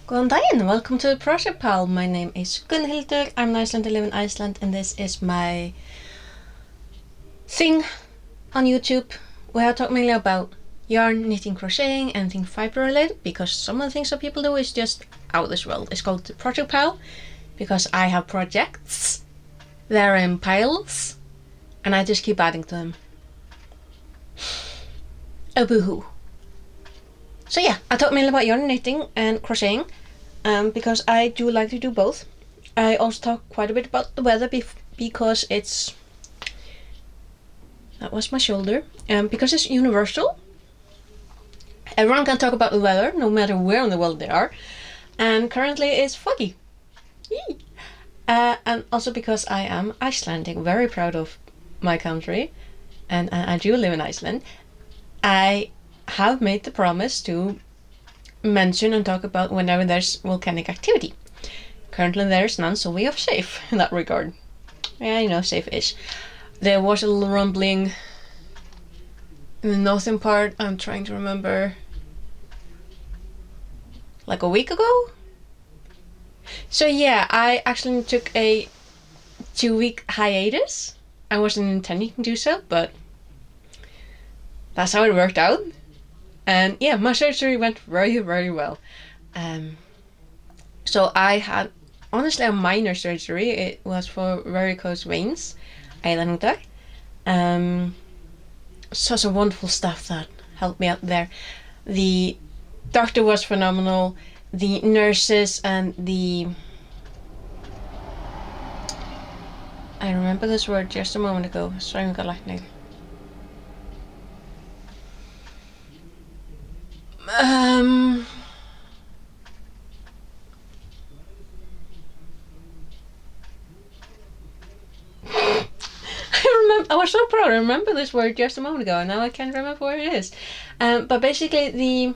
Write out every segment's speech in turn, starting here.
Góðan daginn, welcome to the Project Pal. My name is Gunnhildur, I'm an Iceland, I live in Iceland, and this is my thing on YouTube where I talk mainly about yarn, knitting, crocheting, anything fiber related, because some of the things that people do is just out of this world. It's called the Project Pal because I have projects, they're in piles, and I just keep adding to them. A boohoo. So yeah, I talk mainly about yarn, knitting, and crocheting, because I do like to do both. I also talk quite a bit about the weather because it's... That was my shoulder. Because it's universal. Everyone can talk about the weather, no matter where in the world they are. And currently it's foggy. Yee. And also because I am Icelandic, very proud of my country, and I do live in Iceland. I have made the promise to mention and talk about whenever there's volcanic activity. Currently there's none, so we are safe in that regard. Yeah, you know, safe-ish. There was a little rumbling in the northern part, I'm trying to remember, like a week ago? So yeah, I actually took a 2-week hiatus. I wasn't intending to do so, but that's how it worked out. And yeah, my surgery went very, very well. So I had honestly a minor surgery. It was for varicose veins. Such a wonderful stuff that helped me out there. The doctor was phenomenal. The nurses and the... I remember this word just a moment ago. Svæfingalæknir. I was so proud. I remember this word just a moment ago, and now I can't remember where it is. But basically,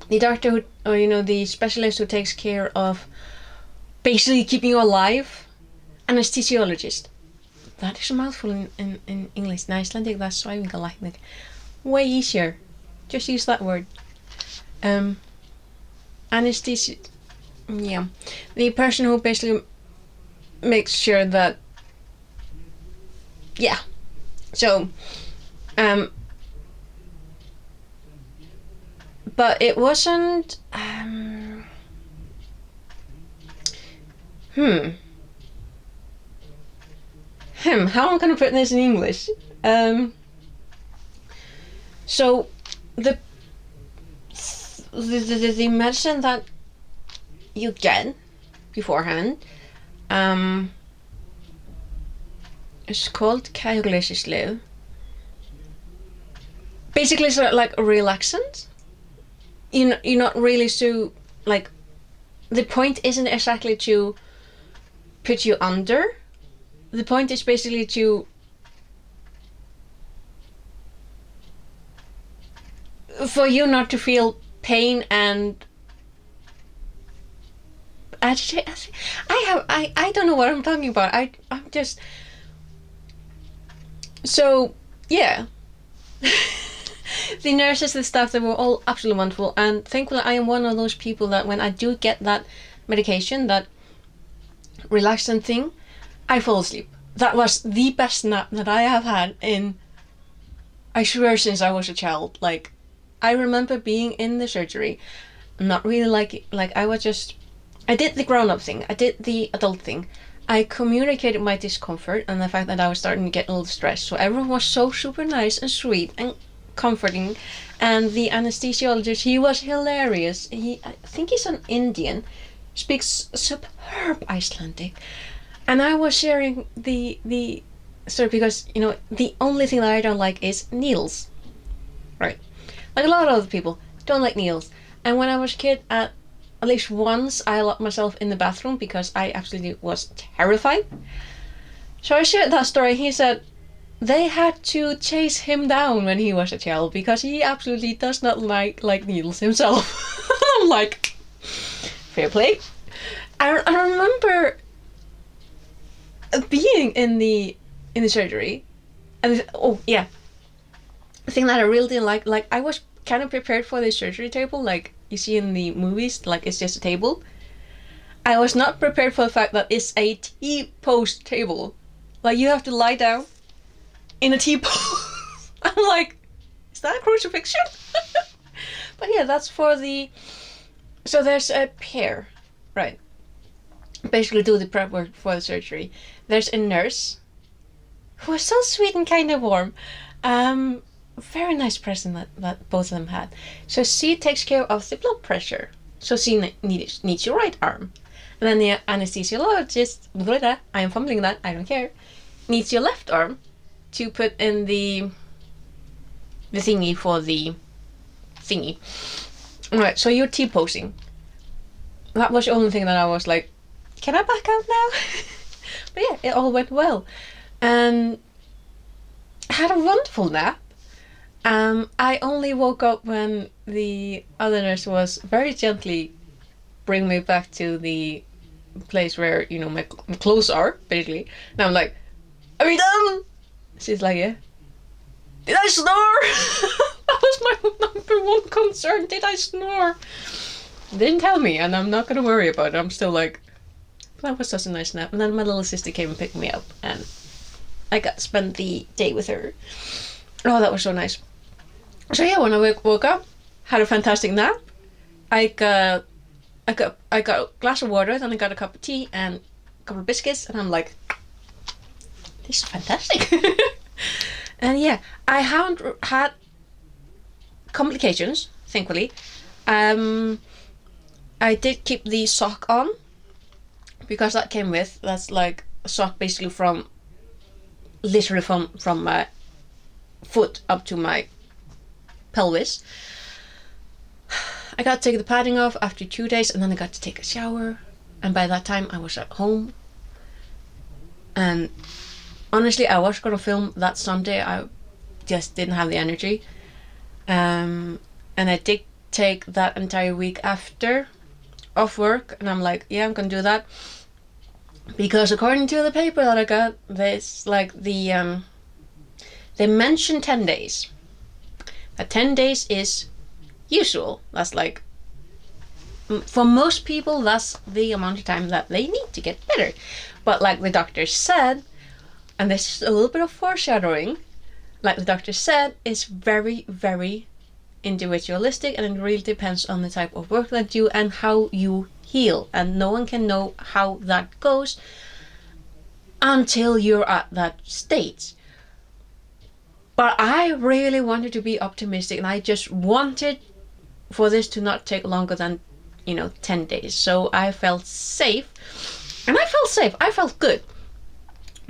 the doctor who, or the specialist who takes care of basically keeping you alive, anesthesiologist. That is a mouthful in English. In Icelandic, that's svæfingalæknir. Way easier. Just use that word. Anesthesia. Yeah, the person who basically makes sure that. Yeah. So, but it wasn't. How am I gonna put this in English? So, the medicine that you get beforehand, it's called kæruleysislyf. Basically, it's like a relaxant. You're not really so, like, the point isn't exactly to put you under. The point is basically for you not to feel pain and agitate. I don't know what I'm talking about. I'm just... So, yeah. The nurses, the staff, they were all absolutely wonderful, and thankfully I am one of those people that when I do get that medication, that relaxant thing, I fall asleep. That was the best nap that I have had in, I swear, since I was a child. Like, I remember being in the surgery, not really like I was just... I did the grown-up thing, I did the adult thing. I communicated my discomfort and the fact that I was starting to get a little stressed. So everyone was so super nice and sweet and comforting. And the anesthesiologist, he was hilarious. I think he's an Indian, speaks superb Icelandic. And I was sharing the story because, the only thing that I don't like is needles. Right. Like a lot of other people, don't like needles. And when I was a kid, at least once I locked myself in the bathroom because I absolutely was terrified. So I shared that story. He said they had to chase him down when he was a child because he absolutely does not like needles himself. I'm like, fair play. I remember being in the surgery, and oh yeah, the thing that I really didn't like I was kind of prepared for the surgery table, like, you see in the movies, like it's just a table. I was not prepared for the fact that it's a T-pose table. Like you have to lie down in a T-pose. I'm like, is that a crucifixion? But yeah, that's for the... So there's a pair, right? Basically do the prep work for the surgery. There's a nurse who was so sweet and kind of warm. Very nice person that both of them had. So she takes care of the blood pressure. So she needs your right arm. And then the anesthesiologist, I am fumbling that, I don't care, needs your left arm to put in the thingy for the thingy. Alright, so you're T-posing. That was the only thing that I was like, can I back out now? But yeah, it all went well. And I had a wonderful nap. I only woke up when the other nurse was very gently bring me back to the place where, you know, my clothes are, basically. And I'm like, are we done? She's like, yeah. Did I snore? That was my number one concern. Did I snore? Didn't tell me, and I'm not gonna worry about it. I'm still like, that was such a nice nap. And then my little sister came and picked me up, and I got to spend the day with her. Oh, that was so nice. So yeah, when I woke up, had a fantastic nap. I got a glass of water, then I got a cup of tea and a couple of biscuits, and I'm like, this is fantastic. And yeah, I haven't had complications, thankfully. I did keep the sock on because that came with. That's like a sock basically from literally from my foot up to my pelvis. I got to take the padding off after 2 days, and then I got to take a shower, and by that time I was at home. And honestly, I was gonna film that Sunday. I just didn't have the energy, and I did take that entire week after off work, and I'm like, yeah, I'm gonna do that because according to the paper that I got, this like they mentioned 10 days. That 10 days is usual. That's like, for most people, that's the amount of time that they need to get better. But like the doctor said, and this is a little bit of foreshadowing, like the doctor said, it's very, very individualistic, and it really depends on the type of work that you do and how you heal. And no one can know how that goes until you're at that stage. But I really wanted to be optimistic, and I just wanted for this to not take longer than, 10 days. So I felt safe, and I felt good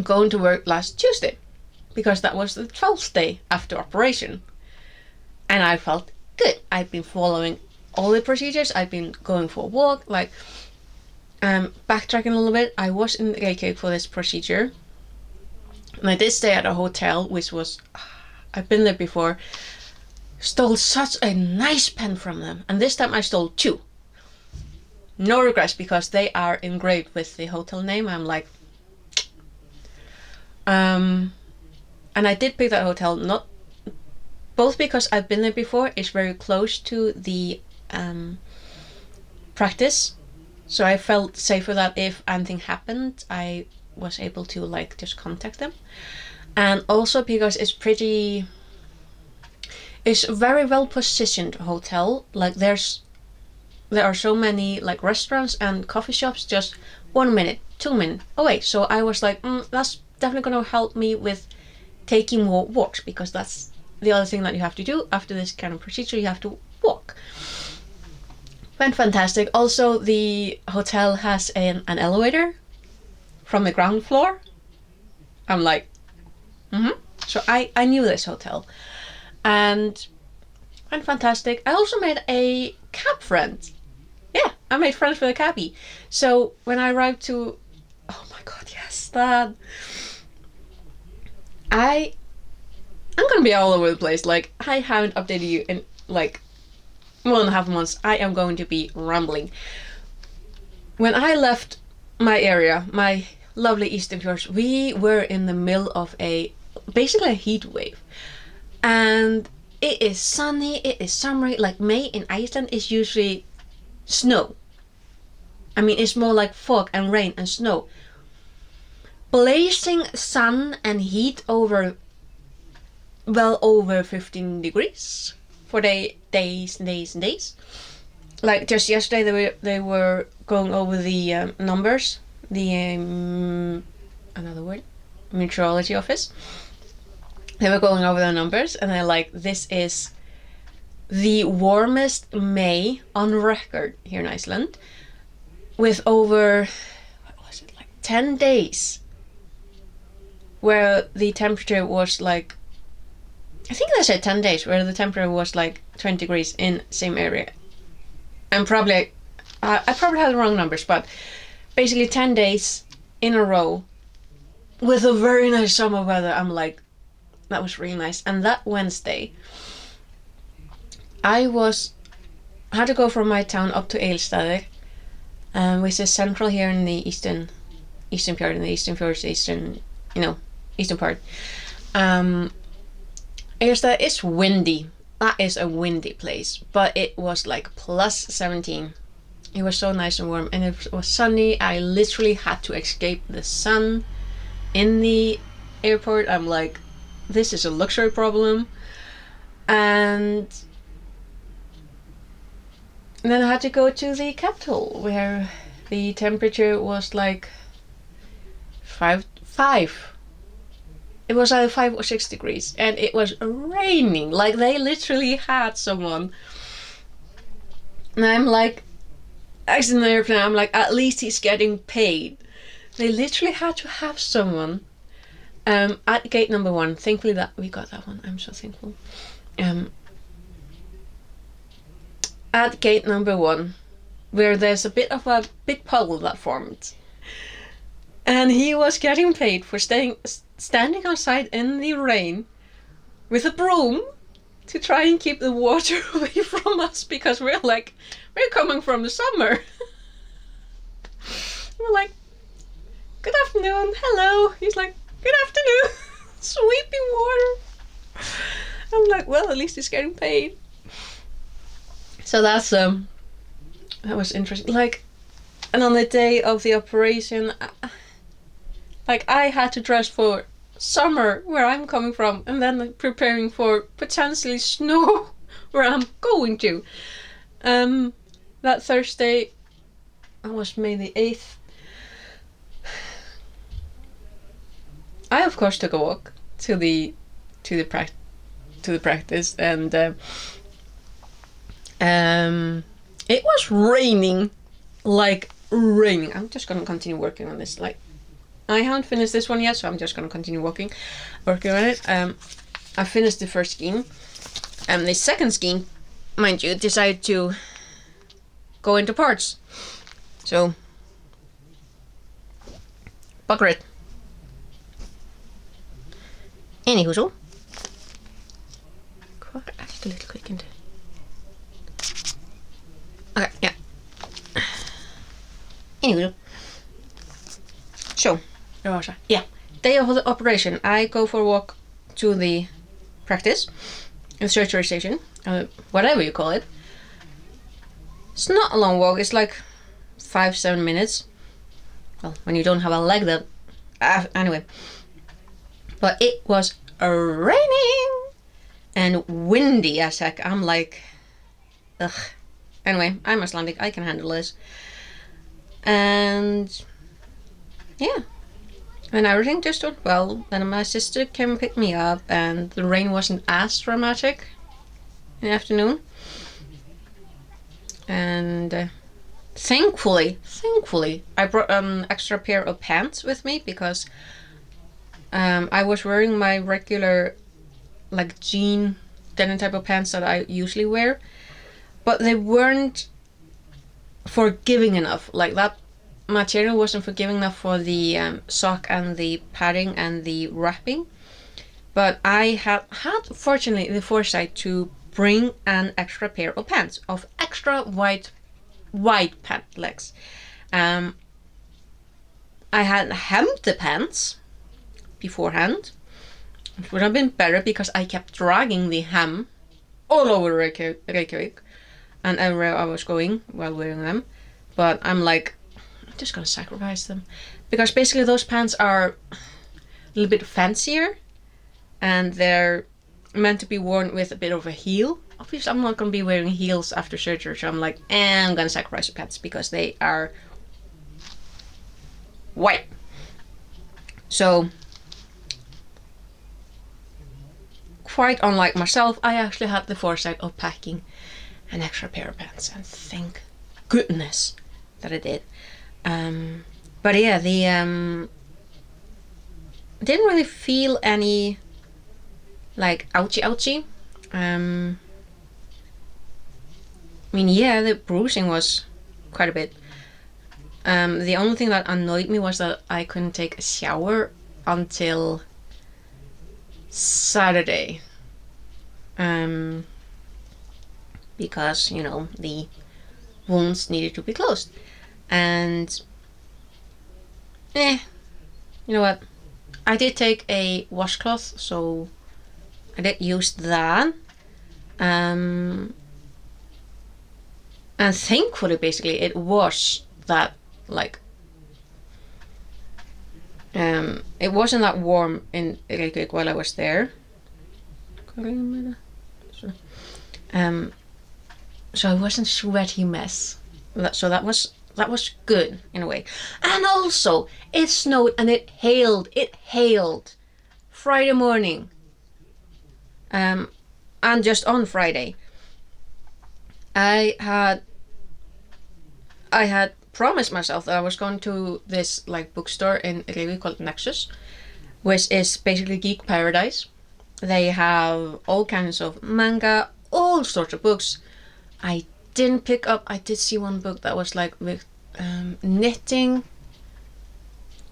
going to work last Tuesday, because that was the 12th day after operation, and I felt good. I've been following all the procedures. I've been going for a walk, backtracking a little bit. I was in the AK for this procedure, and I did stay at a hotel, which was, I've been there before. Stole such a nice pen from them, and this time I stole 2. No regrets, because they are engraved with the hotel name. I'm like, and I did pick that hotel not both because I've been there before. It's very close to the practice, so I felt safer that if anything happened, I was able to just contact them, and also because it's a very well positioned hotel. Like there are so many restaurants and coffee shops just 1 minute, 2 minutes away. So I was like, that's definitely gonna help me with taking more walks, because that's the other thing that you have to do after this kind of procedure. You have to walk. Went fantastic. Also, the hotel has an elevator from the ground floor. I'm like, So I knew this hotel, and went fantastic. I also made a cab friend. Yeah, I made friends with a cabbie. So when I arrived to, oh my god, yes, that. I'm gonna be all over the place. I haven't updated you in 1.5 months. I am going to be rambling. When I left my area, my lovely Eastern Fjords, we were in the middle of basically a heat wave. And it is sunny, it is summery. Like May in Iceland is usually snow. I mean, it's more like fog and rain and snow. Blazing sun and heat well over 15 degrees for days and days and days. Like just yesterday, they were going over the numbers, the another word, meteorology office. They were going over the numbers, and they're like, "This is the warmest May on record here in Iceland, with over 10 days where the temperature was like." I think they said 10 days where the temperature was like 20 degrees in same area. And probably, I probably had the wrong numbers, but basically 10 days in a row with a very nice summer weather. I'm like, that was really nice. And that Wednesday, I had to go from my town up to Eilstaðir, which is central here in the eastern part, in the eastern fjords, eastern part. Eilstaðir is windy. That is a windy place, but it was like plus 17. It was so nice and warm, and it was sunny. I literally had to escape the sun in the airport. I'm like, this is a luxury problem. And then I had to go to the capital, where the temperature was like five. It was either 5 or 6 degrees, and it was raining. Like they literally had someone. And I'm like, actually in the airplane, I'm like, at least he's getting paid. They literally had to have someone at gate number 1. Thankfully that we got that one. I'm so thankful. At gate number 1, where there's a bit of a big puddle that formed. And he was getting paid for standing outside in the rain with a broom to try and keep the water away from us, because we're coming from the summer. We're like, good afternoon, hello. He's like, good afternoon, sweeping water. I'm like, well, at least he's getting paid. So that's that was interesting. Like, and on the day of the operation, I had to dress for summer where I'm coming from, and then preparing for potentially snow where I'm going to. That Thursday, I was May the 8th. I of course took a walk to the practice, and it was raining, like raining. I'm just gonna continue working on this. Like, I haven't finished this one yet, so I'm just gonna continue working on it. I finished the first scheme, and the second scheme, mind you, decided to go into parts. So, bugger it. Anywho, just a little quick into. Okay, yeah. Anywho, so. Yeah, day of the operation, I go for a walk to the practice, the surgery station, whatever you call it. It's not a long walk, it's like 5-7 minutes. Well, when you don't have a leg that... anyway. But it was raining and windy as heck. I'm like, ugh. Anyway, I'm Icelandic, I can handle this. And yeah. And everything just went well. Then my sister came and picked me up, and the rain wasn't as dramatic in the afternoon. And thankfully, I brought an extra pair of pants with me, because I was wearing my regular, like, jean denim type of pants that I usually wear, but they weren't forgiving enough. Like, that material wasn't forgiving enough for the sock and the padding and the wrapping. But I had fortunately the foresight to bring an extra pair of pants, of extra wide pant legs. I had hemmed the pants beforehand. It would have been better, because I kept dragging the hem all over Reykjavik and everywhere I was going while wearing them. But I'm like, I'm just gonna sacrifice them. Because basically those pants are a little bit fancier and they're meant to be worn with a bit of a heel. Obviously I'm not gonna be wearing heels after surgery, so I'm like, I'm gonna sacrifice the pants because they are white. So, quite unlike myself, I actually had the foresight of packing an extra pair of pants, and thank goodness that I did. But yeah, the didn't really feel any like ouchy. I mean, yeah, the bruising was quite a bit. The only thing that annoyed me was that I couldn't take a shower until Saturday. Because, you know, the wounds needed to be closed. And, you know what? I did take a washcloth, so I did use that. And thankfully, basically, it was that, like, it wasn't that warm in Reykjavik while I was there. So I wasn't sweaty mess. So that was good in a way. And also, it snowed and it hailed. It hailed Friday morning. And just on Friday, I had promised myself that I was going to this like bookstore in Reykjavik called Nexus, which is basically geek paradise. They have all kinds of manga, all sorts of books. I didn't pick up. I did see one book that was like with knitting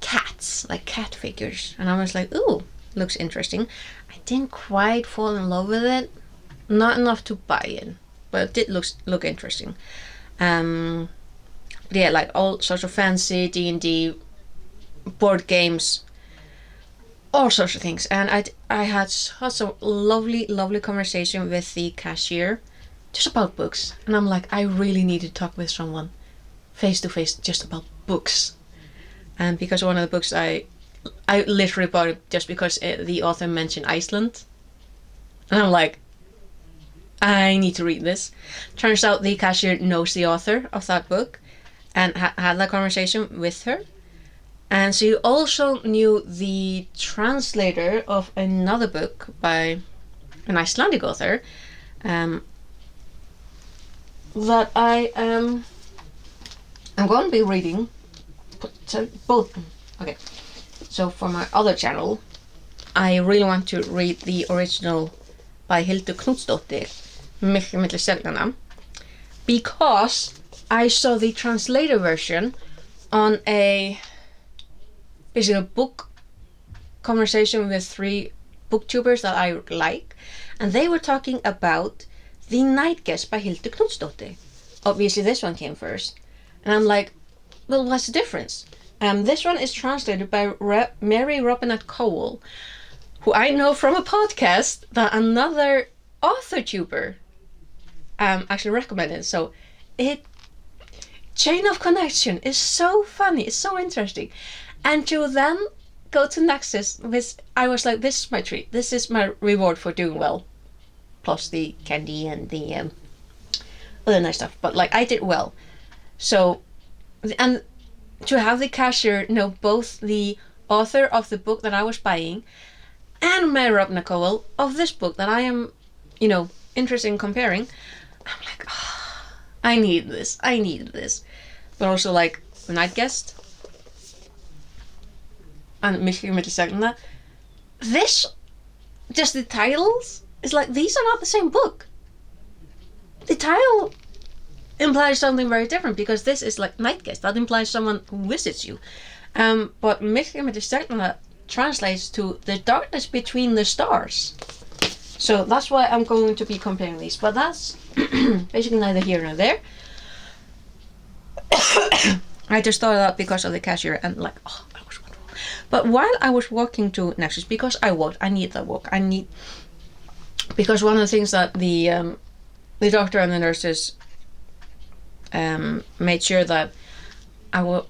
cats, like cat figures, and I was like, ooh, looks interesting. I didn't quite fall in love with it, not enough to buy it, but it did look interesting. Yeah, like all sorts of fancy D&D board games, all sorts of things. And I had such a lovely conversation with the cashier just about books, and I'm like, I really need to talk with someone face to face just about books. And because one of the books I literally bought it just because the author mentioned Iceland, and I'm like, I need to read this. Turns out the cashier knows the author of that book and had that conversation with her. And she also knew the translator of another book by an Icelandic author that I'm going to be reading both. Okay, so for my other channel, I really want to read the original by Hildur Knútsdóttir, Milli Seglana, because I saw the translator version on basically a book conversation with 3 booktubers that I like, and they were talking about The Night Guest by Hildur Knútsdóttir. Obviously this one came first, and I'm like, well, what's the difference? This one is translated by Mary Robinette Cowell, who I know from a podcast that another author tuber actually recommended. So chain of connection is so funny, it's so interesting. And to then go to Nexus, which I was like, this is my treat, this is my reward for doing well, plus the candy and the other nice stuff, but like I did well. So, and to have the cashier know both the author of the book that I was buying and Mary Robinette Cowell of this book that I am, you know, interested in comparing, I'm like, oh, I needed this. But also like The Night Guest and Milli Seglana, this, just the titles, is like, these are not the same book. The title implies something very different, because this is like Night Guest, that implies someone who visits you. But Milli Seglana translates to the darkness between the stars. So that's why I'm going to be comparing these, but that's basically neither here nor there. I just thought of that because of the cashier, and like, oh, that was wonderful. But while I was walking to Nexus, because I need that walk, because one of the things that the doctor and the nurses made sure that I will,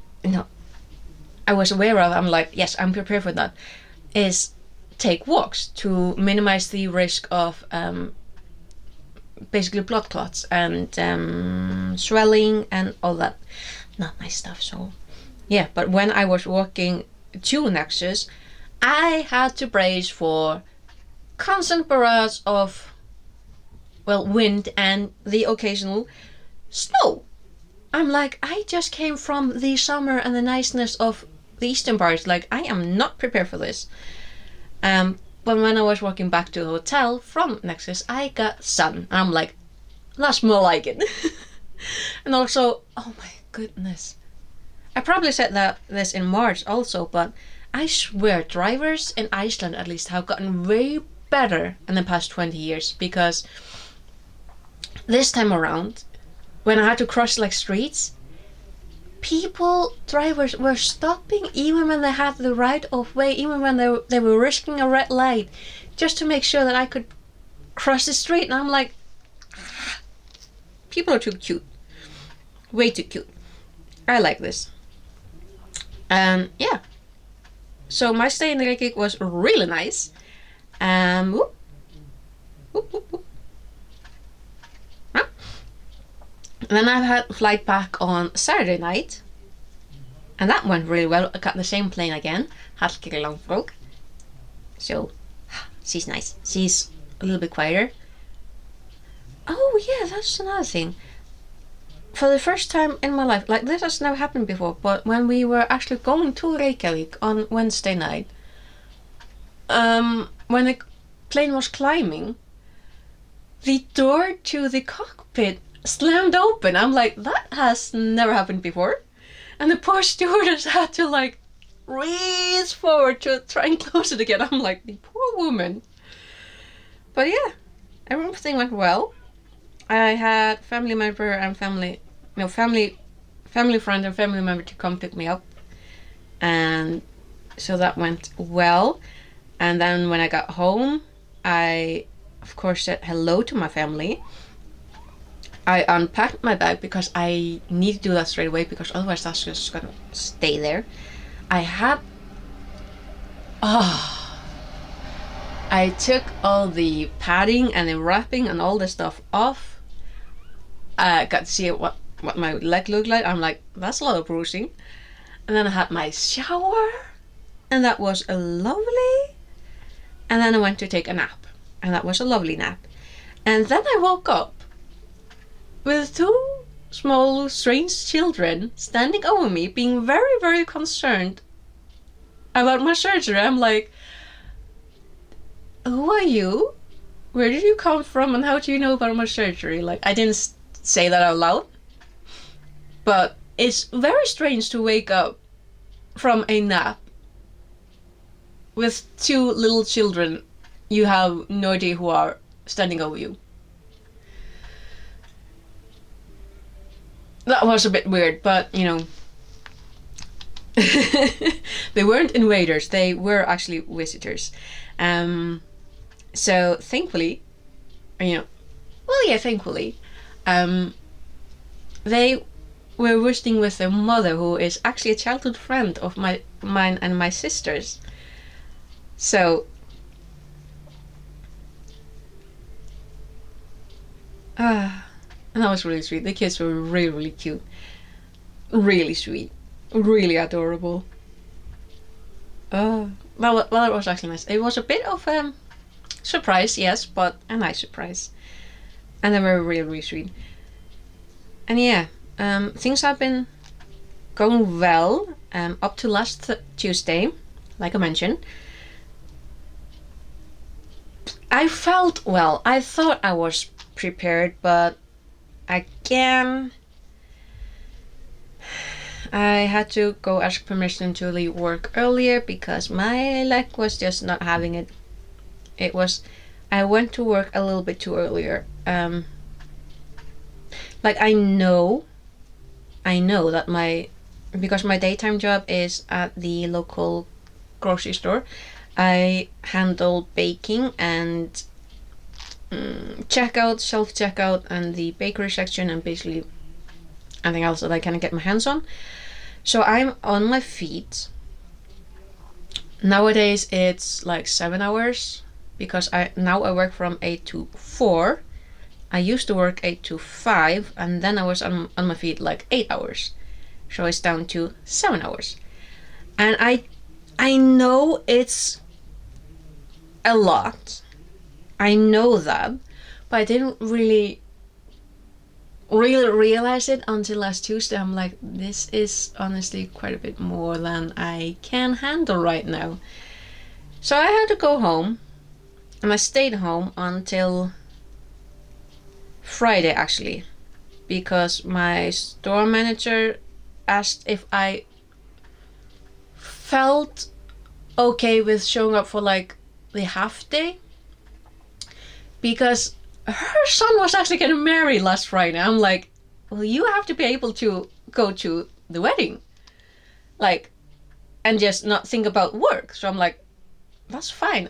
I was aware of. I'm like, yes, I'm prepared for that. Is take walks to minimize the risk of basically blood clots and swelling and all that not nice stuff. So yeah, but when I was walking to Nexus, I had to brace for constant barrage of wind and the occasional snow. I'm like, I just came from the summer and the niceness of the eastern part. Like, I am not prepared for this. But when I was walking back to the hotel from Nexus, I got sun. And I'm like, that's more like it. And also, oh my goodness. I probably said this in March also, but I swear drivers in Iceland at least have gotten way better in the past 20 years, because this time around, when I had to cross like streets, drivers were stopping even when they had the right of way, even when they were risking a red light, just to make sure that I could cross the street. And I'm like, people are too cute. Way too cute. I like this. And yeah. So my stay in Reykjavik was really nice. Whoop. Whoop, whoop, whoop. Huh? Then I had a flight back on Saturday night. And that went really well. I got the same plane again. Hallkell Langfrog. So, she's nice. She's a little bit quieter. Oh yeah, that's another thing. For the first time in my life, like this has never happened before, but when we were actually going to Reykjavik on Wednesday night, when the plane was climbing, the door to the cockpit slammed open. I'm like, that has never happened before. And the poor stewardess had to like reach forward to try and close it again. I'm like, the poor woman. But yeah, everything went well. I had family member and family friend and family member to come pick me up, and so that went well. And then when I got home, I of course said hello to my family. I unpacked my bag because I need to do that straight away, because otherwise that's just gonna stay there. I took all the padding and the wrapping and all the stuff off. I got to see what my leg looked like. I'm like, that's a lot of bruising. And then I had my shower, and that was lovely. And then I went to take a nap, and that was a lovely nap. And then I woke up with two small, strange children standing over me, being very, very concerned about my surgery. I'm like, who are you? Where did you come from? And how do you know about my surgery? Like, I didn't say that out loud. But it's very strange to wake up from a nap with two little children you have no idea who are standing over you. That was a bit weird, but you know, they weren't invaders, they were actually visitors. So thankfully, thankfully, they were visiting with their mother, who is actually a childhood friend of mine and my sister's. So and that was really sweet. The kids were really, really cute, really sweet, really adorable. Well, it was actually nice. It was a bit of a surprise, yes, but a nice surprise. And they were really, really sweet. And yeah, things have been going well up to last Tuesday, like I mentioned. I felt well. I thought I was prepared, but again, I had to go ask permission to leave work earlier because my leg was just not having it. I went to work a little bit too earlier. Like I know that because my daytime job is at the local grocery store, I handle baking and checkout, self checkout, and the bakery section, and basically anything else that I can get my hands on. So I'm on my feet. Nowadays it's like 7 hours because I work from 8 to 4. I used to work 8 to 5, and then I was on my feet like 8 hours. So it's down to 7 hours. And I know it's a lot. I know that, but I didn't really realize it until last Tuesday. I'm like, this is honestly quite a bit more than I can handle right now. So I had to go home, and I stayed home until Friday actually, because my store manager asked if I felt okay with showing up for like the half day, because her son was actually getting married last Friday. I'm like, well, you have to be able to go to the wedding, like, and just not think about work. So I'm like, that's fine.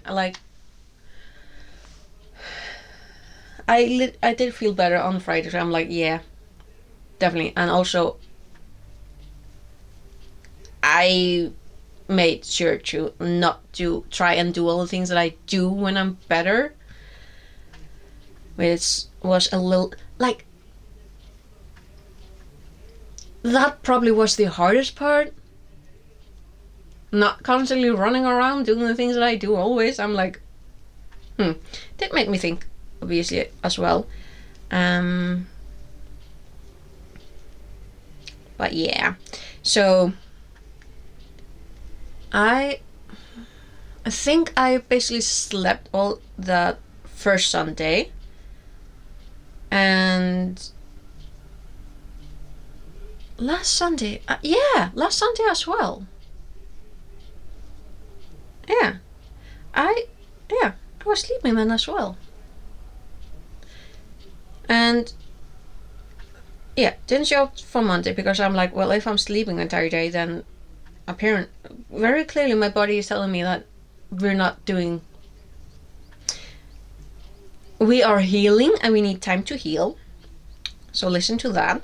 I did feel better on Friday. So I'm like, yeah, definitely. And also, I made sure to not to try and do all the things that I do when I'm better, which was a little like, that probably was the hardest part. Not constantly running around doing the things that I do always. I'm like, did make me think, obviously, as well. But yeah, so I think I basically slept all that first Sunday, and last Sunday, last Sunday as well. Yeah, I was sleeping then as well, and didn't show up for Monday because I'm like, well, if I'm sleeping the entire day, then very clearly my body is telling me that we are healing and we need time to heal. So listen to that.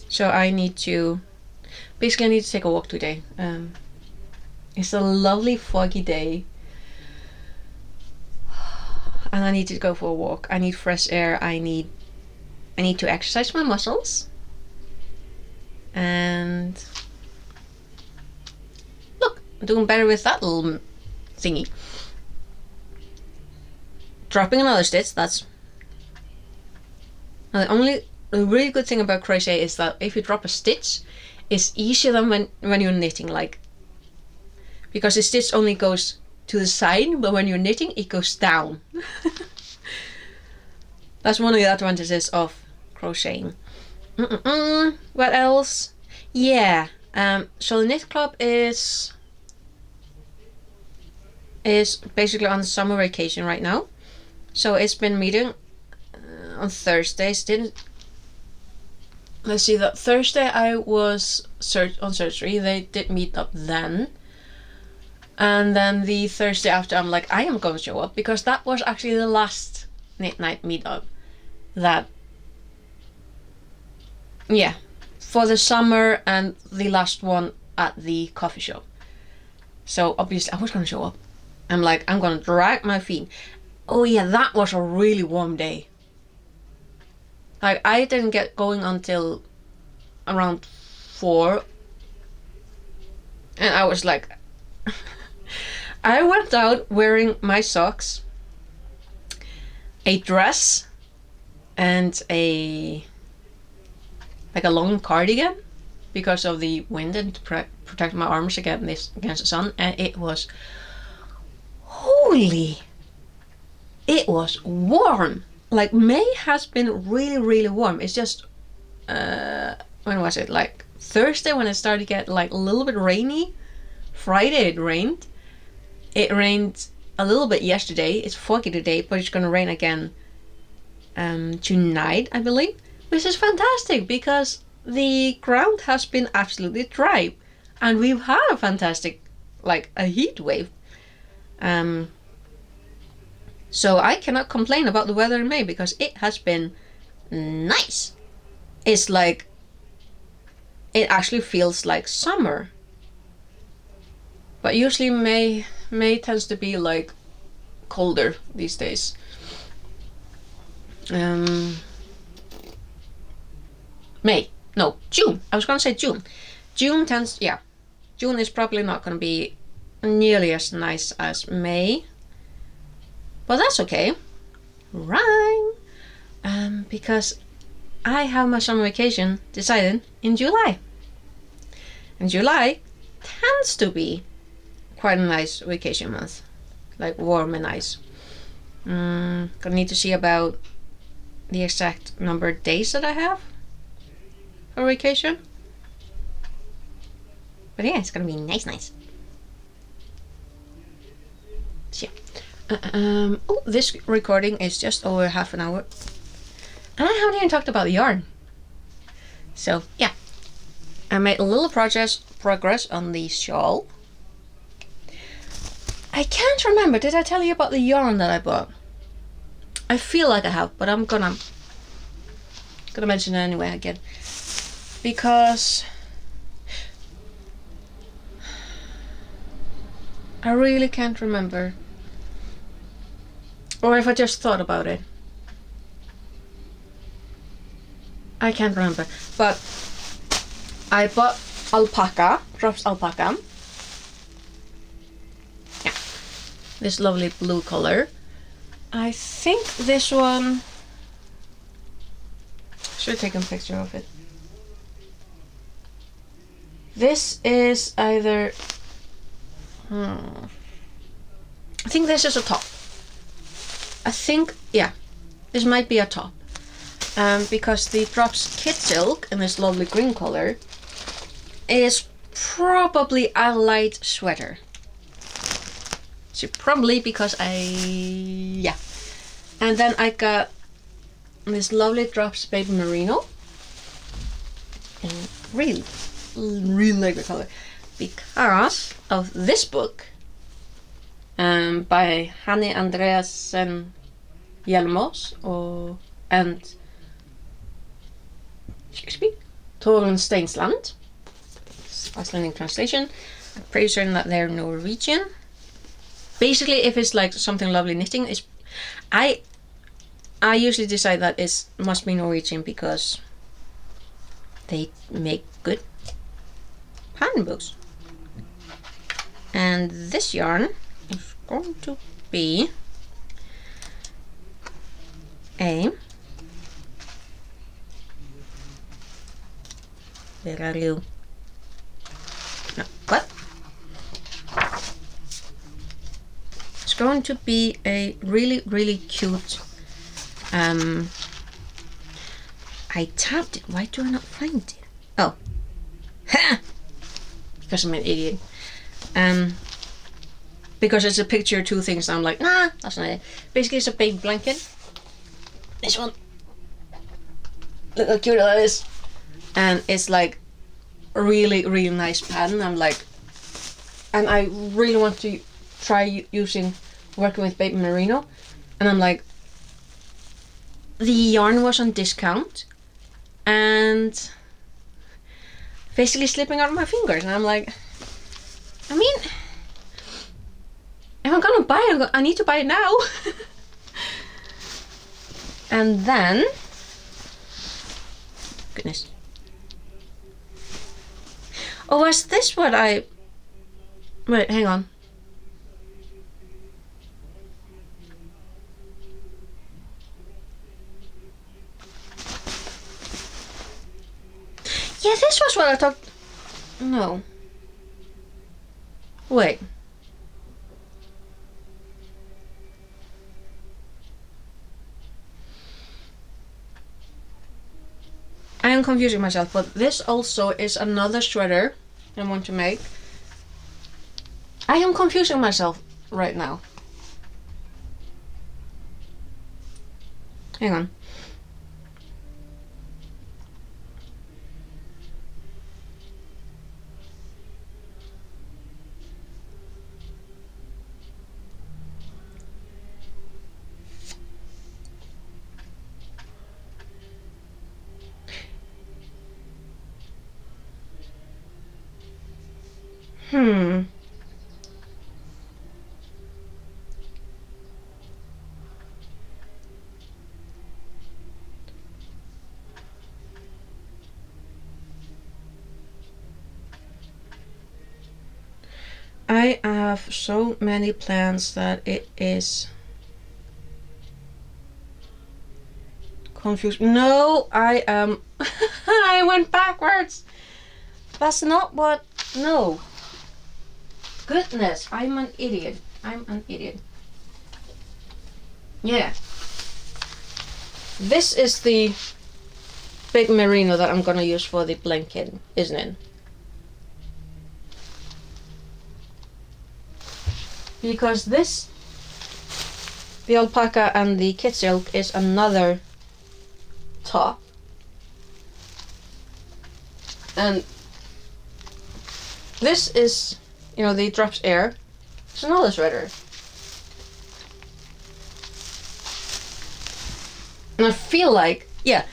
So I need to take a walk today. It's a lovely foggy day, and I need to go for a walk. I need fresh air. I need to exercise my muscles. And look, I'm doing better with that little thingy. Dropping another stitch. That's now the really good thing about crochet is that if you drop a stitch, it's easier than when you're knitting, like, because the stitch only goes to the side, but when you're knitting it goes down. That's one of the advantages of crocheting. What else? Yeah, so the knit club is basically on summer vacation right now. So it's been meeting on Thursdays. Let's see, that Thursday I was on surgery. They did meet up then. And then the Thursday after, I'm like, I am going to show up, because that was actually the last knit night meetup for the summer, and the last one at the coffee shop. So obviously I was going to show up. I'm like, I'm going to drag my feet. Oh yeah, that was a really warm day. Like, I didn't get going until around 4. And I was like, I went out wearing my socks, a dress, and a long cardigan because of the wind, and to protect my arms against the sun. And it was warm. Like, May has been really, really warm. It's just, when was it? Like Thursday when it started to get like a little bit rainy. Friday it rained. It rained a little bit yesterday. It's foggy today, but it's gonna rain again tonight, I believe. Which is fantastic, because the ground has been absolutely dry. And we've had a fantastic, like, a heat wave. So I cannot complain about the weather in May because it has been nice. It's like, it actually feels like summer. But usually May tends to be like colder these days. May. No, June. I was gonna say June. June is probably not gonna be nearly as nice as May. But that's okay. Right? Because I have my summer vacation decided in July. And July tends to be quite a nice vacation month. Like warm and nice. Gonna need to see about the exact number of days that I have for vacation. But yeah, it's gonna be nice. So yeah. This recording is just over half an hour. And I haven't even talked about yarn. So yeah. I made a little progress on the shawl. I can't remember, did I tell you about the yarn that I bought? I feel like I have, but I'm gonna mention it anyway again. Because I really can't remember. Or if I just thought about it. I can't remember. But I bought alpaca, drops alpaca. Yeah. This lovely blue color. I think this one, should have taken a picture of it. This is either, I think this is a top. I think, yeah, this might be a top. Because the drops kid silk in this lovely green color is probably a light sweater. So probably because yeah. And then I got this lovely drops baby merino. And really like the color. Because of this book by Hanni Andreasen Hjelmås and Torun Steinsland. Icelandic translation. I'm pretty certain that they're Norwegian. Basically, if it's like something lovely knitting, I usually decide that it must be Norwegian because they make good pattern books. And this yarn is going to be a, where are you? No, what? It's going to be a really cute, I tapped it, why do I not find it? Oh, because I'm an idiot. Because it's a picture of two things, I'm like, nah, that's not it. Basically, it's a big blanket. This one, look how cute that is. And it's like a really nice pattern. I'm like, and I really want to try working with baby merino. And I'm like, the yarn was on discount and basically slipping out of my fingers. And I'm like, I mean, if I'm gonna buy it, I need to buy it now. And then, goodness. Oh, was this what I... Wait, hang on. Yeah, this was what I thought... No. Wait. I am confusing myself, but this also is another sweater I want to make. I am confusing myself right now. Hang on. I have so many plans that it is confused. No, I am. I went backwards. That's not what. No. Goodness, I'm an idiot. I'm an idiot. Yeah. This is the big merino that I'm gonna use for the blanket, isn't it? Because this, the alpaca and the kid silk, is another top. And this is, you know, the drops air. It's another sweater. And I feel like, yeah,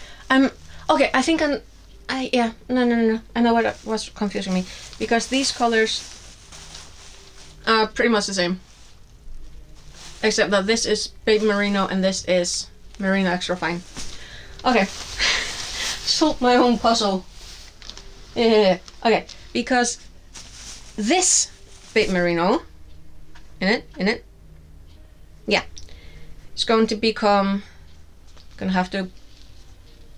okay, I think no, I know what was confusing me. Because these colors are pretty much the same. Except that this is baby merino and this is merino extra fine. Okay. Solved my own puzzle. Yeah. Okay, because this baby merino, in it, yeah, it's going to become, gonna have to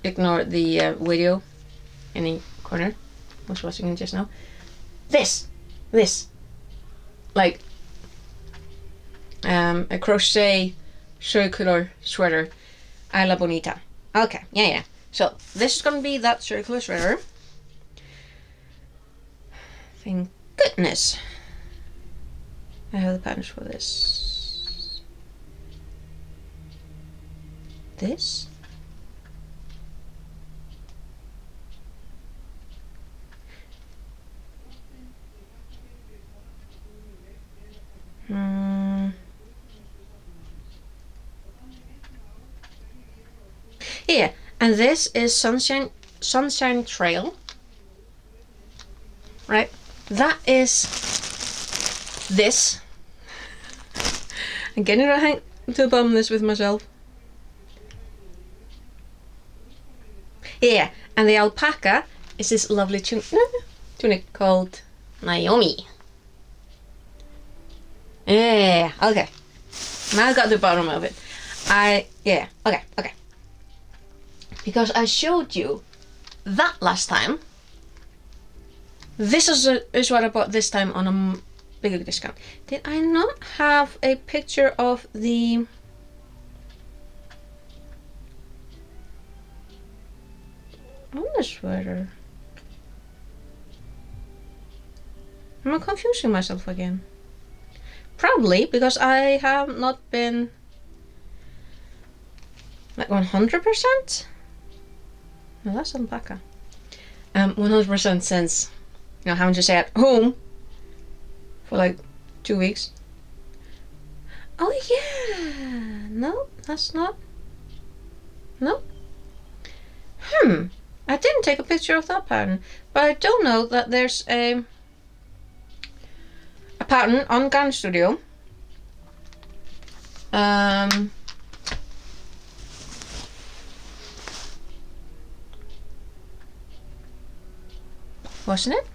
ignore the video in the corner, was watching just now. This, like, a crochet circular sweater a la bonita. Okay, yeah. So this is gonna be that circular sweater. Thank goodness I have the patterns for this. This? Yeah, and this is Sunshine Trail. Right? That is this. I'm getting to the bottom of this with myself. Yeah, and the alpaca is this lovely tunic called Naomi. Yeah, okay. Now I got the bottom of it. Okay. Because I showed you that last time. This is what I bought this time on a bigger discount. Did I not have a picture of the... on the sweater? Am I confusing myself again? Probably, because I have not been like 100%. No, that's alpaca. 100% since, you know, having to stay at home for like 2 weeks. Oh yeah, no, that's not. No. I didn't take a picture of that pattern, but I do know that there's a pattern on Garn Studio. Wasn't it?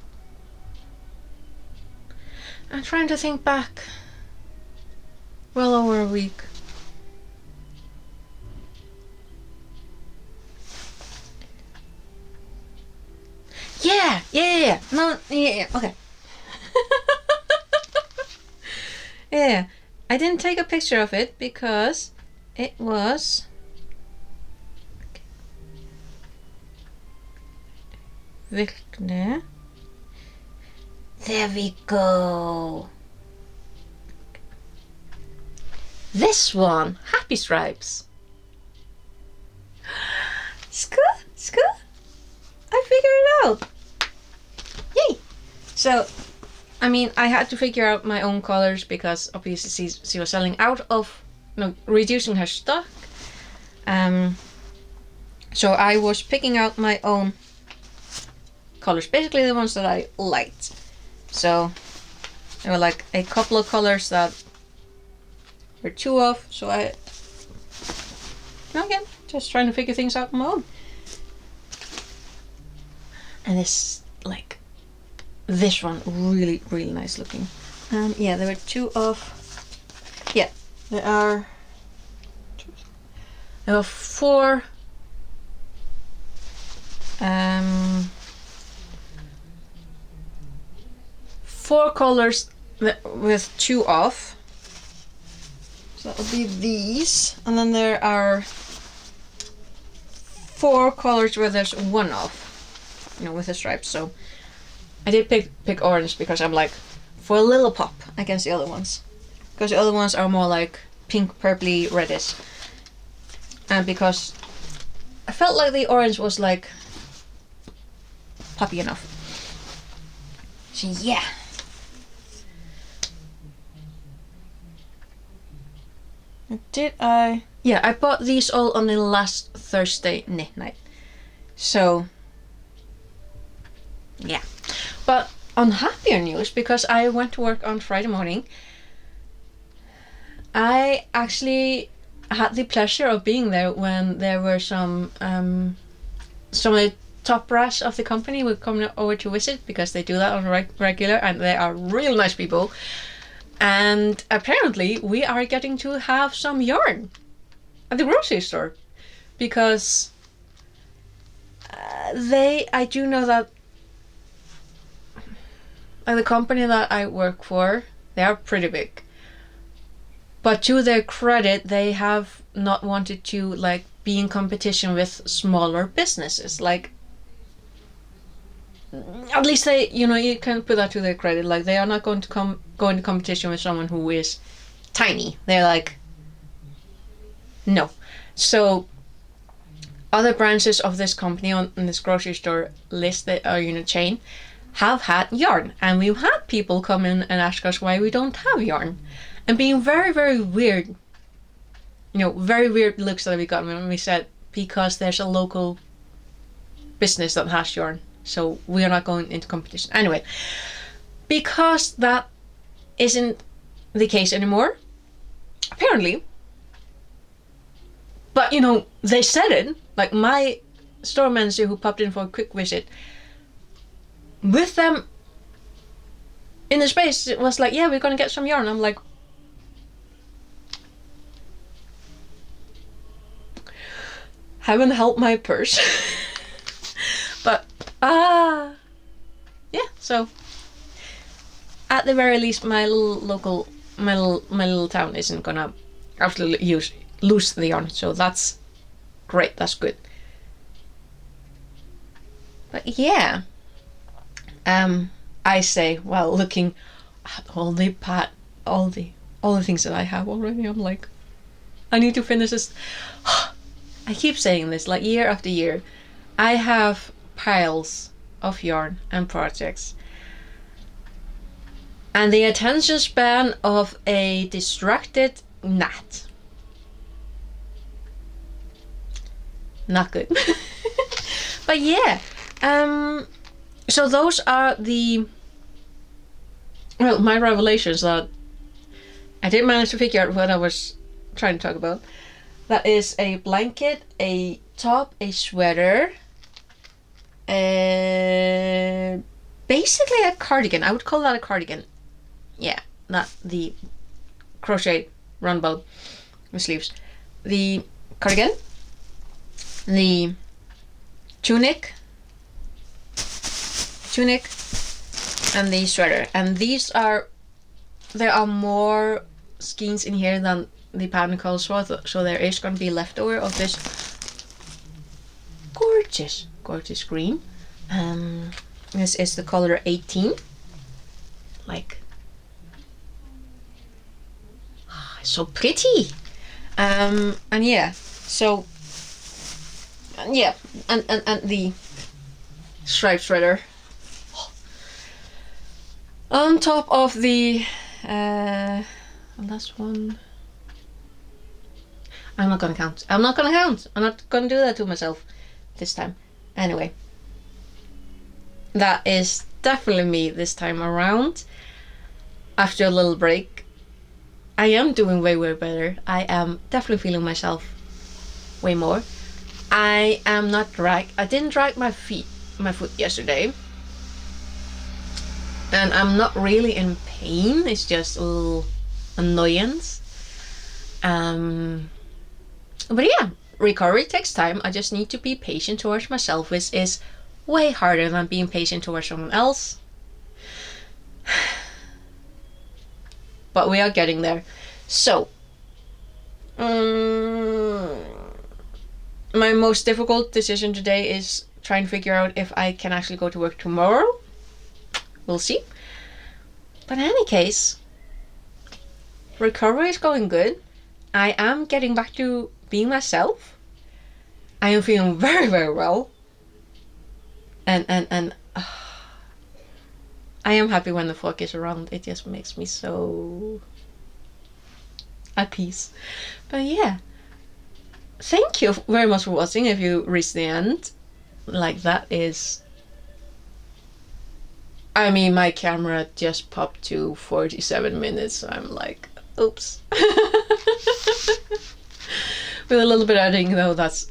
I'm trying to think back. Well over a week. Yeah. No, yeah. Okay. Yeah, I didn't take a picture of it because it was... There we go. This one, Happy Stripes. School. I figured it out. Yay! So, I mean, I had to figure out my own colors because obviously she was selling out of, reducing her stock. So I was picking out my own colors, basically the ones that I liked. So There were like a couple of colors that were 2 off, so again, just trying to figure things out on my own. And this, like, this one, really, really nice looking. Yeah, there were 2 off. Yeah, there are 4 4 colors with 2 off. So that would be these, and then there are 4 colors where there's 1 off, you know, with the stripes. So I did pick orange because I'm like, for a little pop against the other ones, because the other ones are more like pink, purpley, reddish, and because I felt like the orange was like poppy enough. So yeah. Yeah, I bought these all on the last Thursday knit night. So yeah. But on happier news, because I went to work on Friday morning, I actually had the pleasure of being there when there were some of the top brass of the company were coming over to visit, because they do that on a regular, and they are real nice people. And apparently we are getting to have some yarn at the grocery store, because I do know that the company that I work for, they are pretty big. But to their credit, they have not wanted to like be in competition with smaller businesses. Like, at least they, you know, you can put that to their credit. Like, they are not going to go into competition with someone who is tiny. They're like, no. So other branches of this company on this grocery store list that are in a chain have had yarn, and we've had people come in and ask us why we don't have yarn, and being very, very weird, you know, very weird looks that we got when we said, because there's a local business that has yarn, so we are not going into competition. Anyway, because that isn't the case anymore, apparently. But you know, they said it, like my store manager who popped in for a quick visit, with them in the space, it was like, yeah, we're gonna get some yarn. I'm like, heaven help my purse. But yeah, so at the very least, my little town isn't gonna absolutely lose the yarn, so that's great, that's good. But yeah, I say, well, looking at all the things that I have already, I'm like, I need to finish this. I keep saying this, like, year after year, I have piles of yarn and projects, and the attention span of a distracted gnat. Not good. But yeah, so those are my revelations that I didn't manage to figure out what I was trying to talk about. That is a blanket, a top, a sweater, basically a cardigan. I would call that a cardigan. Yeah, not the crochet roundabout with sleeves. The cardigan, the tunic, and the sweater. And there are more skeins in here than the pattern calls for, so there is going to be leftover of this gorgeous green. This is the color 18. Like, so pretty. And yeah, so yeah, and the striped sweater on top of the last one. I'm not gonna count. I'm not gonna do that to myself this time. Anyway, that is definitely me this time around. after a little break, I am doing way, way better. I am definitely feeling myself way more. I didn't drag my foot yesterday. And I'm not really in pain. It's just a little annoyance. But yeah, recovery takes time. I just need to be patient towards myself, which is way harder than being patient towards someone else. But we are getting there. So, my most difficult decision today is trying to figure out if I can actually go to work tomorrow. We'll see. But in any case, recovery is going good. I am getting back to being myself. I am feeling very, very well. And I am happy when the fog is around. It just makes me so at peace. But yeah, thank you very much for watching. If you reached the end, like that is, I mean, my camera just popped to 47 minutes, so I'm like, oops. With a little bit of editing though, that's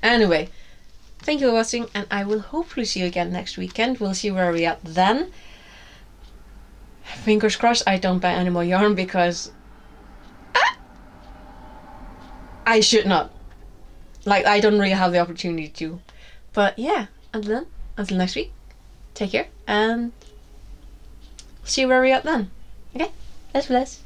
anyway, thank you for watching, and I will hopefully see you again next weekend. We'll see where we're at then. Fingers crossed I don't buy any more yarn, because I should not. Like, I don't really have the opportunity to. But yeah, until next week, take care, and see where we're at then. Okay, bless.